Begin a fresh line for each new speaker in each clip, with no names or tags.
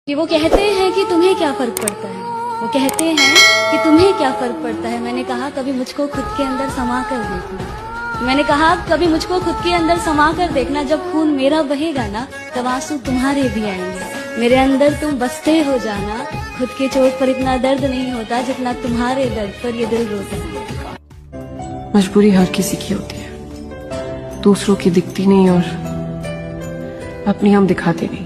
कि वो कहते हैं कि तुम्हें क्या फर्क पड़ता है, वो कहते हैं कि तुम्हें क्या फर्क पड़ता है। मैंने कहा कभी मुझको खुद के अंदर समा कर देखना, मैंने कहा कभी मुझको खुद के अंदर समा कर देखना। जब खून मेरा बहेगा ना तब आंसू तुम्हारे भी आएंगे, मेरे अंदर तुम बसते हो जाना। खुद के चोट पर इतना दर्द नहीं होता जितना तुम्हारे दर्द पर ये दिल रोता है।
मजबूरी हर किसी की होती है, दूसरों की दिखती नहीं और अपनी हम दिखाते नहीं।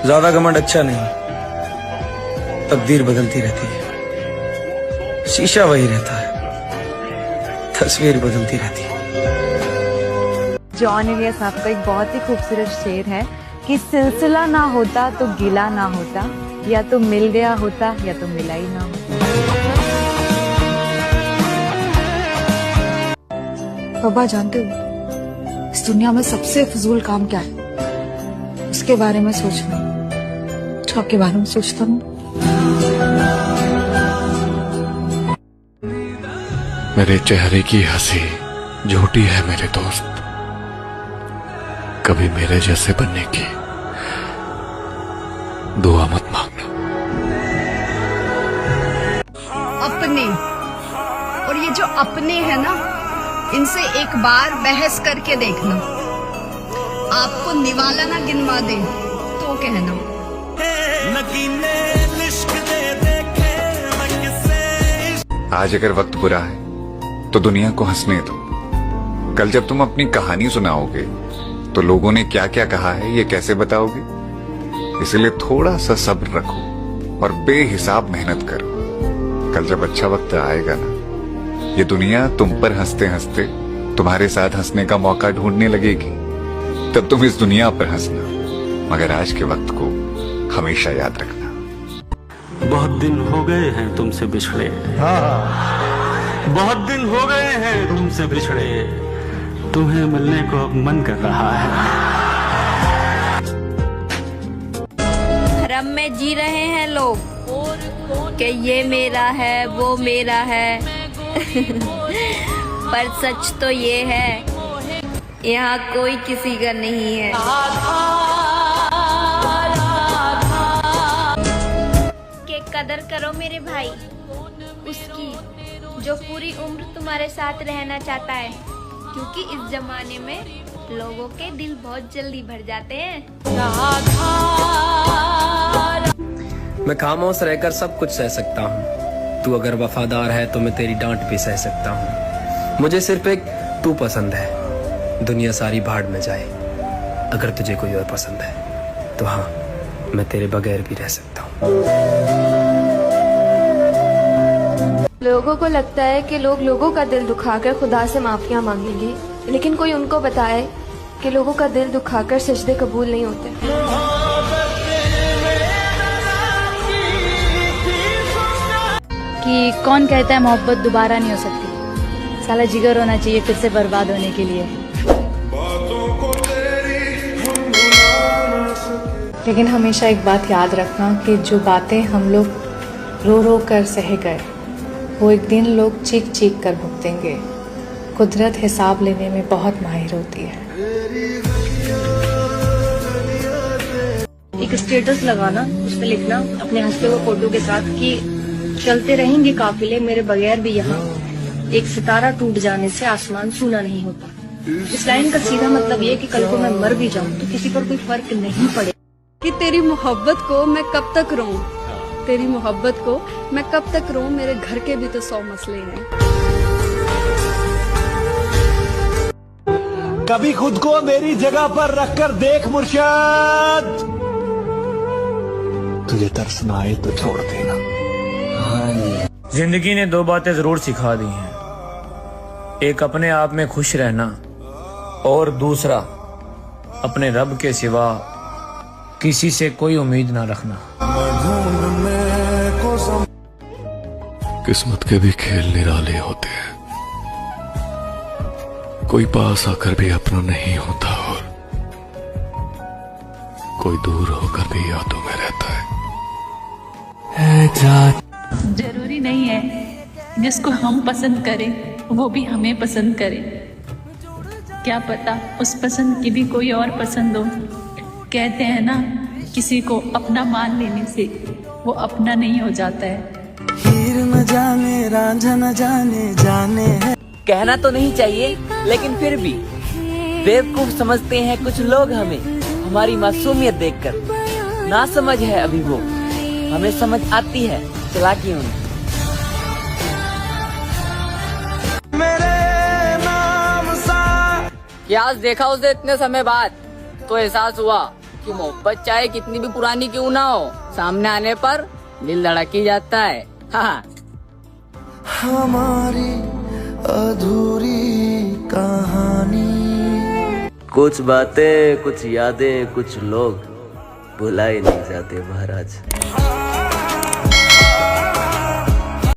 ज्यादा घमंड अच्छा नहीं, तकदीर बदलती रहती है, शीशा वही रहता है, तस्वीर बदलती रहती है।
जॉन इलियस साहब का एक बहुत ही खूबसूरत शेर है कि सिलसिला ना होता तो गिला ना होता, या तो मिल गया होता या तो मिला ही ना होता।
बाबा जानते हो इस दुनिया में सबसे फजूल काम क्या है? उसके बारे में सोचना, जो आपके बारे में सोचता हूँ।
मेरे चेहरे की हंसी झूठी है मेरे दोस्त, कभी मेरे जैसे बनने की दुआ मत मांगना।
अपने, और ये जो अपने हैं ना, इनसे एक बार बहस करके देखना, आपको निवाला ना गिनवा दे तो कहना।
आज अगर वक्त बुरा है तो दुनिया को हंसने दो, कल जब तुम अपनी कहानी सुनाओगे तो लोगों ने क्या क्या कहा है ये कैसे बताओगे। इसलिए थोड़ा सा सब्र रखो और बेहिसाब मेहनत करो। कल जब अच्छा वक्त आएगा ना, ये दुनिया तुम पर हंसते हंसते तुम्हारे साथ हंसने का मौका ढूंढने लगेगी। तब तुम इस दुनिया पर हंसना, मगर आज के वक्त को हमेशा याद रखना।
बहुत दिन हो गए हैं तुमसे बिछड़े, बहुत दिन हो गए हैं तुमसे बिछड़े, तुम्हें मिलने को अब मन कर रहा है।
भ्रम में जी रहे हैं लोग कि ये मेरा है वो मेरा है पर सच तो ये है यहाँ कोई किसी का नहीं है।
के कदर करो मेरे भाई उसकी जो पूरी उम्र तुम्हारे साथ रहना चाहता है, क्योंकि इस जमाने में लोगों के दिल बहुत जल्दी भर जाते हैं।
मैं खामोश रहकर सब कुछ सह सकता हूँ, तू अगर वफादार है तो मैं तेरी डांट भी सह सकता हूँ। मुझे सिर्फ एक तू पसंद है, दुनिया सारी भाड़ में जाए। अगर तुझे कोई और पसंद है तो हाँ, मैं तेरे बगैर भी रह सकता हूँ।
लोगों को लगता है कि लोग लोगों का दिल दुखाकर खुदा से माफियां मांगेंगे, लेकिन कोई उनको बताए कि लोगों का दिल दुखाकर सजदे कबूल नहीं होते।
कि कौन कहता है मोहब्बत दोबारा नहीं हो सकती, साला जिगर होना चाहिए फिर से बर्बाद होने के लिए।
लेकिन हमेशा एक बात याद रखना कि जो बातें हम लोग रो रो कर सह गए, वो एक दिन लोग चीख चीख कर भुगतेंगे। कुदरत हिसाब लेने में बहुत माहिर होती है।
एक स्टेटस लगाना, उस पर लिखना अपने हंसते हुए फोटो के साथ कि चलते रहेंगे काफिले मेरे बगैर भी यहाँ, एक सितारा टूट जाने से आसमान सूना नहीं होता। इस लाइन का सीधा मतलब ये कि कल को मैं मर भी जाऊँ तो किसी पर कोई फर्क नहीं पड़े।
कि तेरी मोहब्बत को मैं कब तक रोऊं, तेरी मोहब्बत को मैं कब तक रोऊं, मेरे घर के भी तो 100 मसले हैं।
कभी खुद को मेरी जगह पर रखकर देख मुर्शिद, तुझे तरस ना आए तो छोड़ देना।
जिंदगी ने दो बातें जरूर सिखा दी हैं, एक अपने आप में खुश रहना और दूसरा अपने रब के सिवा किसी से कोई उम्मीद ना रखना।
किस्मत के भी खेल निराले होते हैं, कोई पास आकर भी अपना नहीं होता और कोई दूर होकर भी यादों में रहता है।
जरूरी नहीं है जिसको हम पसंद करें वो भी हमें पसंद करे। क्या पता उस पसंद की भी कोई और पसंद हो। कहते हैं ना, किसी को अपना मान लेने से वो अपना नहीं हो जाता है।
हीर न जाने रांझा न जाने जाने है।
कहना तो नहीं चाहिए, लेकिन फिर भी बेवकूफ समझते हैं कुछ लोग हमें, हमारी मासूमियत देखकर। ना समझ है अभी वो, हमें समझ आती है चालाकी उनकी।
क्या आज देखा उसे इतने समय बाद, तो एहसास हुआ कि मोहब्बत चाहे कितनी भी पुरानी क्यों ना हो, सामने आने पर दिल धड़क ही जाता है। हाँ,
हमारी अधूरी कहानी।
कुछ बातें, कुछ यादें, कुछ लोग भुला ही नहीं जाते महाराज।